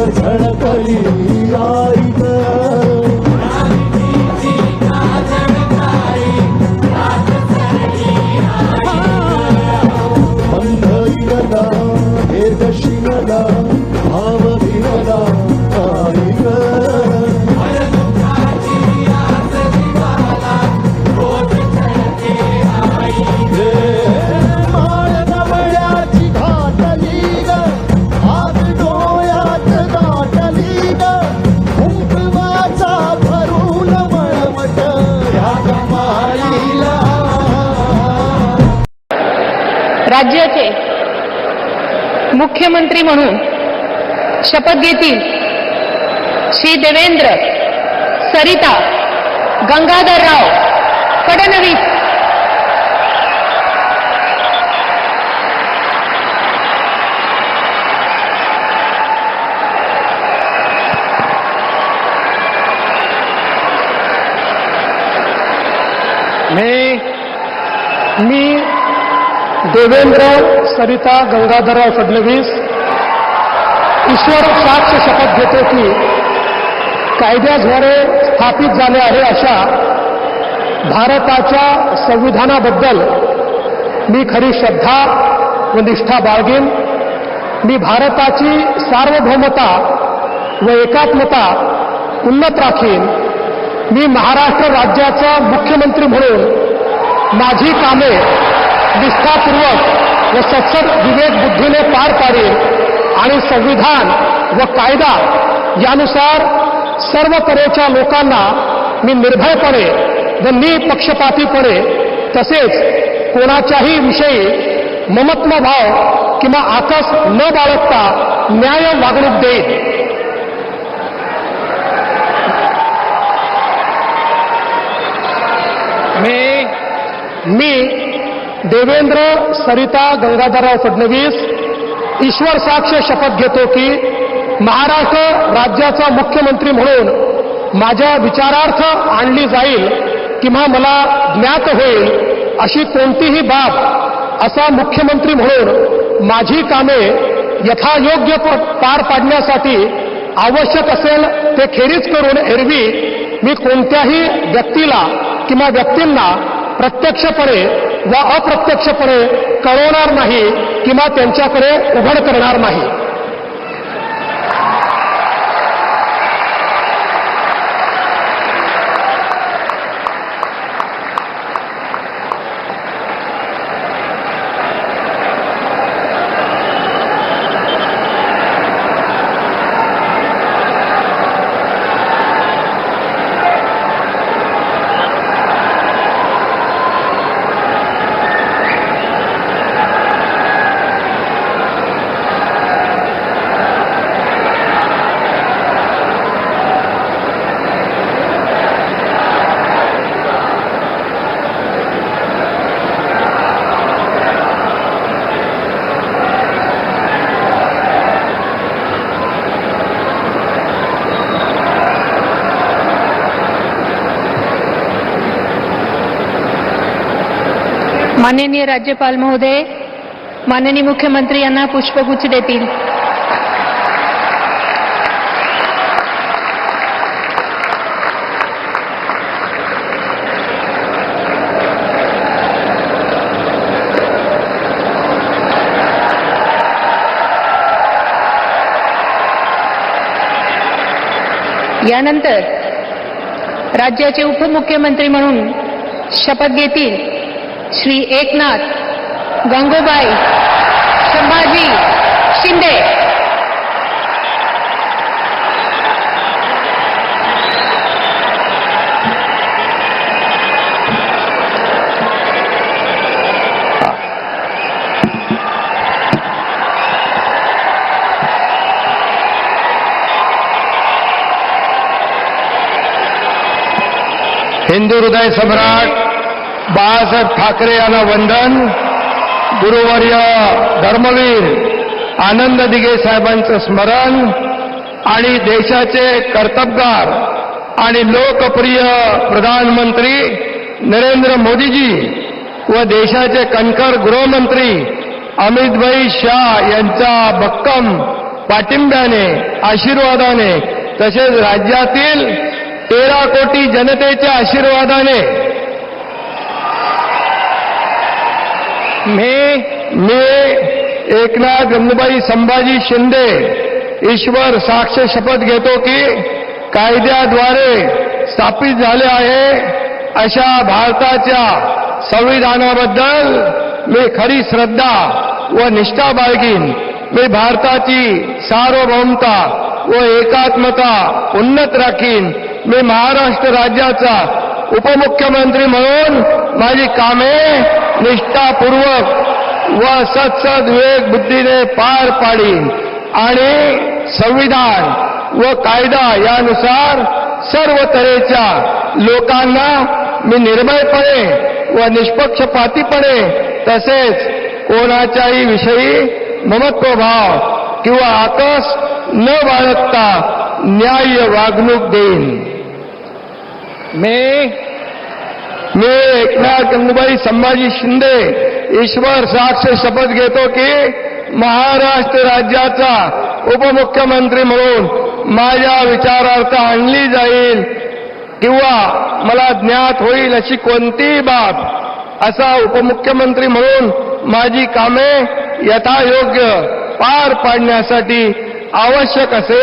झळकली आई ग मंदईला वेदशिला भाव विनला आई ग राज्याचे मुख्यमंत्री म्हणून शपथ घेतील श्री देवेंद्र सरिता गंगाधरराव फडणवीस। मी देवेंद्र सरिता गंगाधरराव फडणवीस ईश्वर साक्ष शपथ घेतो की कायद्याद्वारे स्थापित झाले आहे अशा भारताच्या संविधानाबद्दल मी खरी श्रद्धा व निष्ठा बाळगेन। मी भारताची सार्वभौमता व एकात्मता उन्नत राखीन। मी महाराष्ट्र राज्याचा मुख्यमंत्री म्हणून माझी कामे निष्ठापूर्वक व सत्सद विवेक बुद्धीने पार पाडेल आणि संविधान व कायदा यानुसार सर्व तऱ्हेच्या लोकांना मी निर्भयपणे व निपक्षपातीपणे तसेच कोणाच्याही विषयी ममत्वभाव किंवा आकस न बाळगता न्याय वागणूक देईन। मी देवेंद्र सरिता गंगाधरराव फडणवीस ईश्वर साक्ष शपथ घेतो की महाराष्ट्र राज्याचा मुख्यमंत्री म्हणून माझ्या विचारार्थ आणली जाईल किंवा मला ज्ञात होईल अशी कोणतीही बाब असा मुख्यमंत्री म्हणून माझी कामे यथायोग्य पार पाडण्यासाठी आवश्यक असेल ते खेरीज करून एरवी मी कोणत्याही व्यक्तीला किंवा व्यक्तींना प्रत्यक्षपणे व अप्रत्यक्षपणे कळवणार नाही किंवा त्यांच्याकडे उघड करणार नाही। माननीय राज्यपाल महोदय माननीय मुख्यमंत्री यांना पुष्पगुच्छ देतील। यानंतर राज्याचे उपमुख्यमंत्री म्हणून शपथ घेतील श्री एकनाथ गंगूबाई संभाजी शिंदे। हिंदू हृदय सम्राट बाळासाहेब ठाकरे यांना वंदन। गुरुवर्य धर्मवीर आनंद दिघे साहेबांचं स्मरण आणि देशाचे कर्तबगार आणि लोकप्रिय प्रधानमंत्री नरेंद्र मोदीजी व देशाचे कणखर गृहमंत्री अमित भाई शाह यांचा भक्कम पाठिंब्याने आशीर्वादाने तसेच राज्यातील 13 कोटी जनतेच्या आशीर्वादाने मी एकनाथ गंगूबाई संभाजी शिंदे ईश्वर साक्ष शपथ घेतो की कायद्याद्वारे स्थापित झाले आहे अशा भारताच्या संविधानाबद्दल मी खरी श्रद्धा व निष्ठा बाळगीन. मी भारताची सार्वभौमता व एकात्मता उन्नत राखीन. मी महाराष्ट्र राज्याचा उपमुख्यमंत्री म्हणून माझी कामे निष्ठापूर्वक व सत्सद विवेक बुद्धीने पार पाडीन आणि संविधान व कायदा यानुसार सर्व तऱ्हेच्या लोकांना मी निर्भयपणे व निष्पक्षपातीपणे तसेच कोणाच्याही विषयी ममत्वभाव किंवा आकस न बाळगता न्याय्य वागणूक देईन. मी एकनाथ गंगूबाई संभाजी शिंदे ईश्वर साक्ष शपथ घेतो की महाराष्ट्र राज्याचा उपमुख्यमंत्री म्हणून माझ्या विचारार्थ आणली जाईल किंवा मला ज्ञात होईल अशी कोणतीही बाब असा उपमुख्यमंत्री म्हणून माझी कामे यथायोग्य पार पाडण्यासाठी आवश्यक असेल